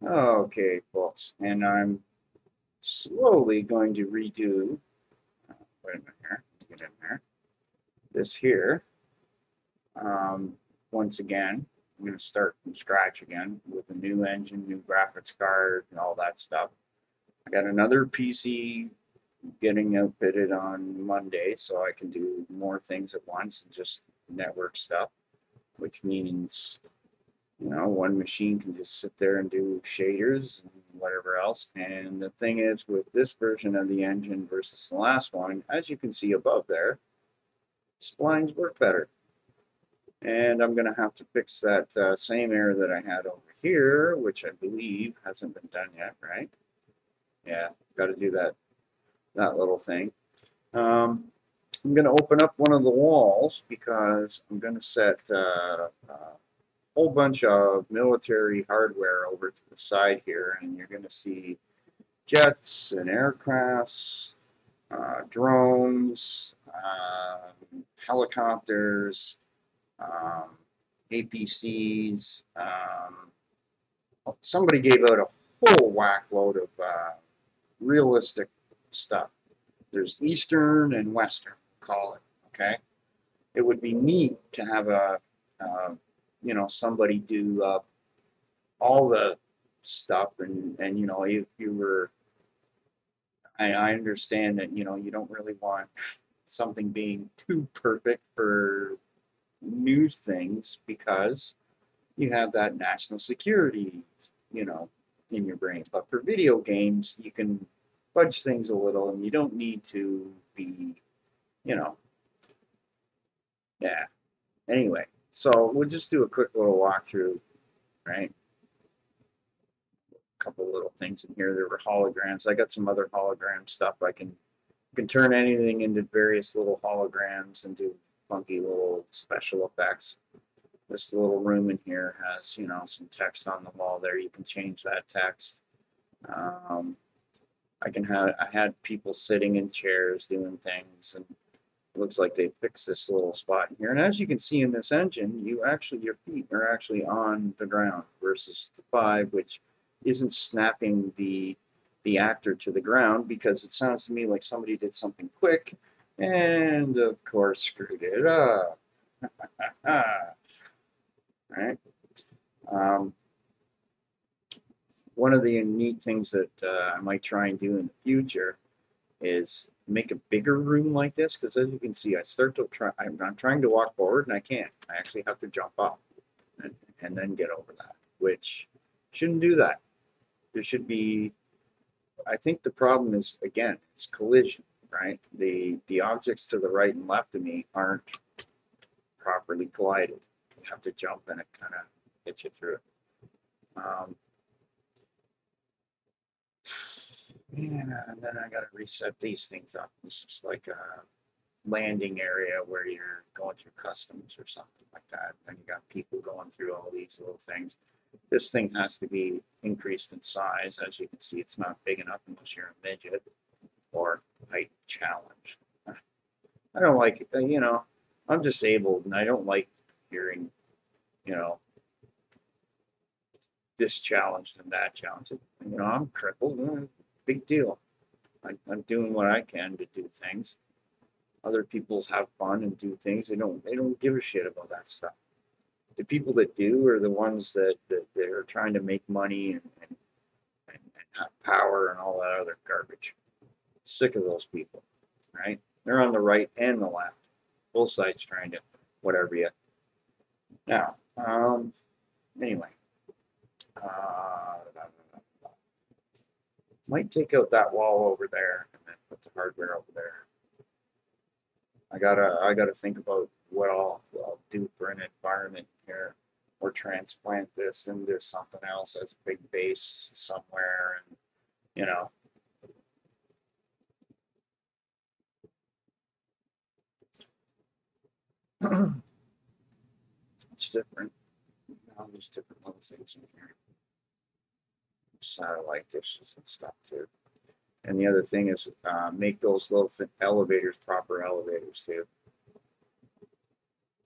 Okay, folks, and I'm slowly going to redo, wait a minute here, get in there, this here. Um, Once again, I'm going to start from scratch again with a new engine, new graphics card, and all that stuff. I got another PC getting outfitted on Monday, so I can do more things at once and just network stuff, which means one machine can just sit there and do shaders and whatever else. And the thing is, with this version of the engine versus the last one, as you can see above there, splines work better. And I'm going to have to fix that same error that I had over here, which I believe hasn't been done yet, right? Yeah, got to do that little thing. Um, I'm going to open up one of the walls because I'm going to set a whole bunch of military hardware over to the side here, and you're going to see jets and aircrafts, drones, helicopters, um, APCs. Somebody gave out a whole whack load of realistic stuff. There's Eastern and Western, call it. Okay, it would be neat to have uh, somebody do all the stuff, and if you were, I understand that you don't really want something being too perfect for news things because you have that national security, you know, in your brain. But for video games, you can fudge things a little, and you don't need to be, you know, yeah. Anyway, so we'll just do a quick little walkthrough, right? A couple little things in here. There were holograms. I got some other hologram stuff. I can turn anything into various little holograms and do funky little special effects. This little room in here has, some text on the wall there. You can change that text. Um, I had people sitting in chairs doing things, and it looks like they fixed this little spot in here. And as you can see in this engine, your feet are actually on the ground versus the 5, which isn't snapping the actor to the ground because it sounds to me like somebody did something quick and of course screwed it up. Right? Um, One of the neat things that I might try and do in the future is make a bigger room like this because as you can see, I'm trying to walk forward and I can't. I actually have to jump up and then get over that, which shouldn't do that. There should be. I think the problem is again, it's collision, right? The objects to the right and left of me aren't properly collided. You have to jump and it kind of hits you through it. Um, yeah, and then I got to reset these things up. This is like a landing area where you're going through customs or something like that. And you got people going through all these little things. This thing has to be increased in size. As you can see, it's not big enough unless you're a midget or height challenge. I don't like it. I'm disabled and I don't like hearing, you know, this challenge and that challenge. I'm crippled. Big deal. I'm doing what I can to do things. Other people have fun and do things. They don't give a shit about that stuff. The people that do are the ones that are trying to make money and have power and all that other garbage. Sick of those people, right? They're on the right and the left, both sides trying to whatever you. Now, anyway, uh, might take out that wall over there and then put the hardware over there. I gotta think about what I'll do for an environment here, or transplant this into something else as a big base somewhere, and you know, it's different. There's different little things in here, satellite dishes and stuff too. And the other thing is make those little elevators proper elevators too.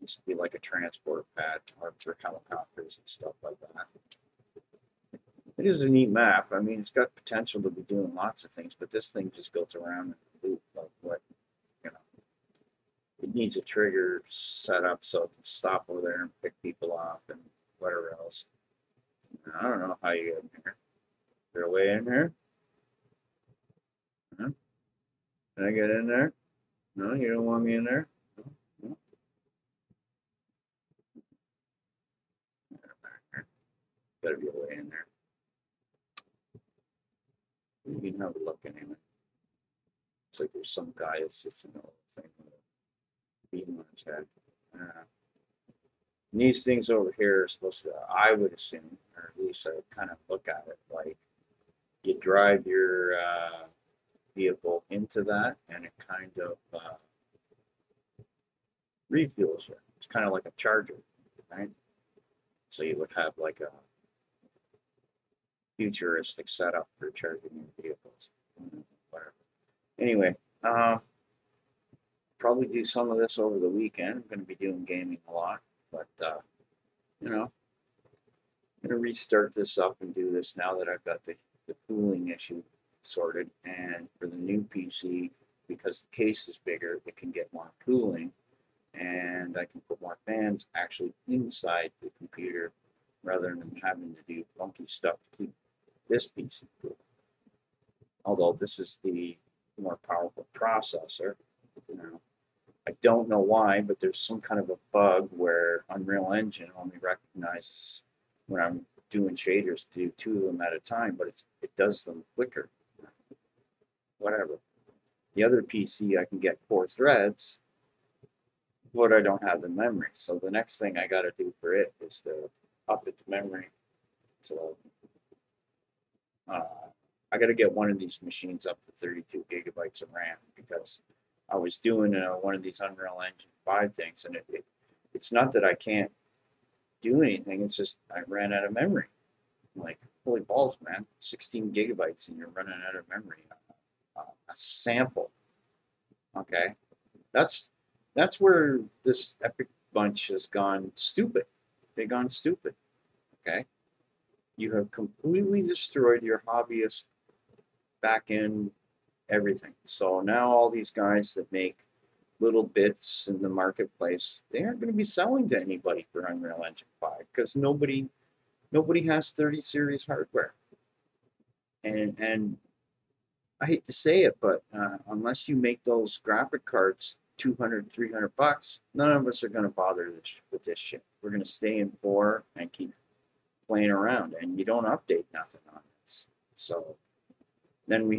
This would be like a transport pad or for helicopters and stuff like that. It is a neat map. I mean, it's got potential to be doing lots of things, but this thing just goes around and loop like what, you know. It needs a trigger set up so it can stop over there and pick people off and whatever else. I don't know how you get in here. Is there a way in here? Huh? Can I get in there? No, you don't want me in there? No, no. Gotta be a way in there. You can have a look anyway. It's like there's some guy that sits in the whole thing with a beam on his head. And these things over here are supposed to, I would assume, or at least I would kind of look at it like you drive your vehicle into that and it kind of refuels you. It's kind of like a charger, right? So you would have like a futuristic setup for charging your vehicles. Whatever. Anyway, probably do some of this over the weekend. I'm going to be doing gaming a lot, but you know, I'm going to restart this up and do this now that I've got the cooling issue sorted. And for the new PC, because the case is bigger, it can get more cooling, and I can put more fans actually inside the computer rather than having to do funky stuff to keep this PC cool. Although this is the more powerful processor, you know. I don't know why, but there's some kind of a bug where Unreal Engine only recognizes when I'm doing shaders to do 2 of them at a time, but it does them quicker. Whatever. The other PC, I can get 4 threads, but I don't have the memory. So the next thing I got to do for it is to up its memory. So I got to get one of these machines up to 32 gigabytes of RAM because I was doing one of these Unreal Engine 5 things, and it's not that I can't do anything, it's just I ran out of memory. I'm like, holy balls, man, 16 gigabytes and you're running out of memory. A sample. Okay. That's where this Epic bunch has gone stupid. They've gone stupid. Okay. You have completely destroyed your hobbyist back end everything. So now all these guys that make little bits in the marketplace, they aren't going to be selling to anybody for Unreal Engine 5 because nobody has 30 series hardware. And I hate to say it, but unless you make those graphic cards 200, 300 bucks, none of us are going to bother with this shit. We're going to stay in 4 and keep playing around, and you don't update nothing on this. So then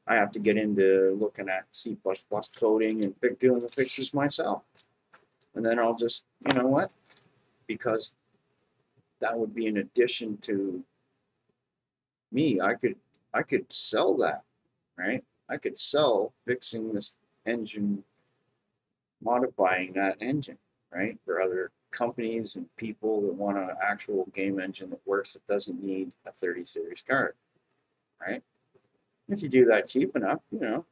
I have to get into looking at C++ coding and doing the fixes myself. And then I'll just, you know what? Because that would be an addition to me. I could sell that, right? I could sell fixing this engine, modifying that engine, right? For other companies and people that want an actual game engine that works, that doesn't need a 30 series card, right? If you do that cheap enough, you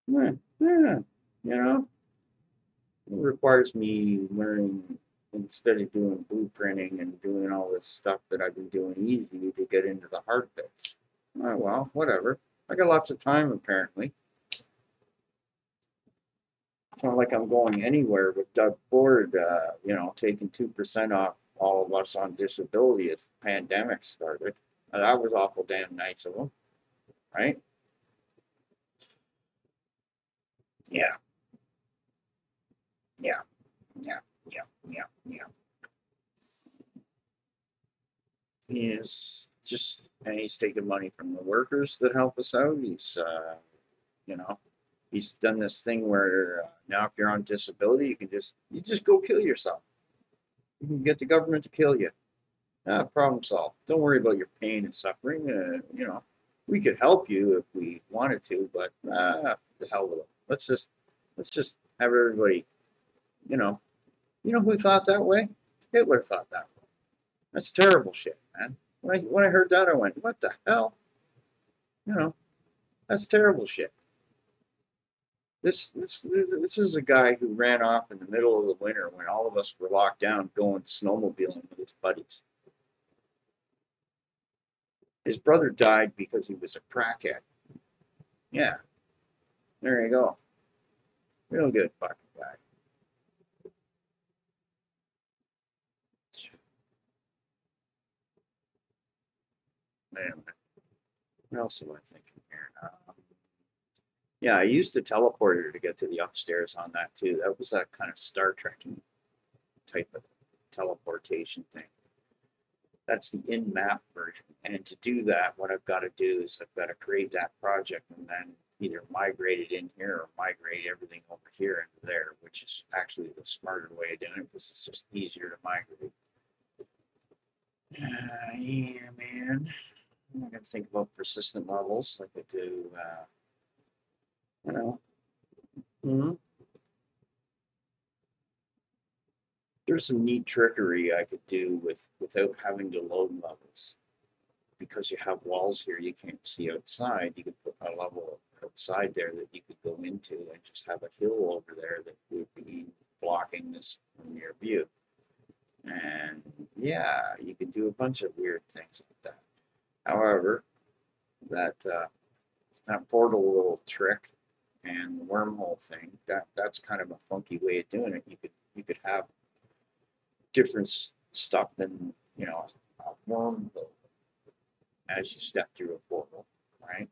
know, it requires me learning, instead of doing blueprinting and doing all this stuff that I've been doing easy, to get into the hard bits. Well, whatever. I got lots of time, apparently. It's not like I'm going anywhere with Doug Ford, taking 2% off all of us on disability as the pandemic started. That was awful damn nice of him, right? Yeah, yeah, yeah, yeah, yeah, yeah. And he's taking money from the workers that help us out. You know, he's done this thing where now if you're on disability, you just go kill yourself. You can get the government to kill you. Problem solved. Don't worry about your pain and suffering. We could help you if we wanted to, but the hell with it. Let's just have everybody. You know, who thought that way? Hitler thought that way. That's terrible shit, man. When I heard that, I went, what the hell? That's terrible shit. This is a guy who ran off in the middle of the winter when all of us were locked down going snowmobiling with his buddies. His brother died because he was a crackhead. Yeah, there you go. Real good fucking guy. Anyway, what else am I thinking here? Yeah, I used a teleporter to get to the upstairs on that too. That was that kind of Star Trek type of teleportation thing. That's the in-map version. And to do that, what I've got to do is I've got to create that project and then either migrate it in here or migrate everything over here into there, which is actually the smarter way of doing it because it's just easier to migrate. Yeah, man. I'm not going to think about persistent levels like I do, you know. Mm-hmm. There's some neat trickery I could do without having to load levels. Because you have walls here, you can't see outside. You could put a level outside there that you could go into and just have a hill over there that would be blocking this from your view. And yeah, you can do a bunch of weird things like that. However, that portal little trick and the wormhole thing, that's kind of a funky way of doing it. You could have different stuff than a wormhole as you step through a portal, right?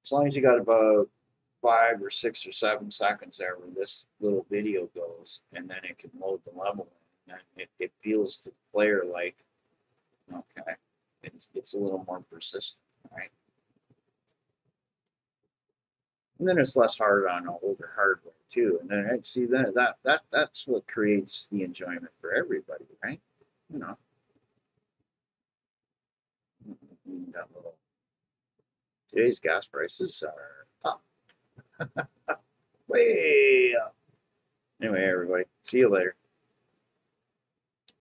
As long as you got about 5 or 6 or 7 seconds there where this little video goes, and then it can load the level in, and it feels to the player like, okay, it's a little more persistent, right? And then it's less hard on older hardware too. And then I see that's what creates the enjoyment for everybody, right? You know, that little today's gas prices are up, way up. Anyway, everybody, see you later.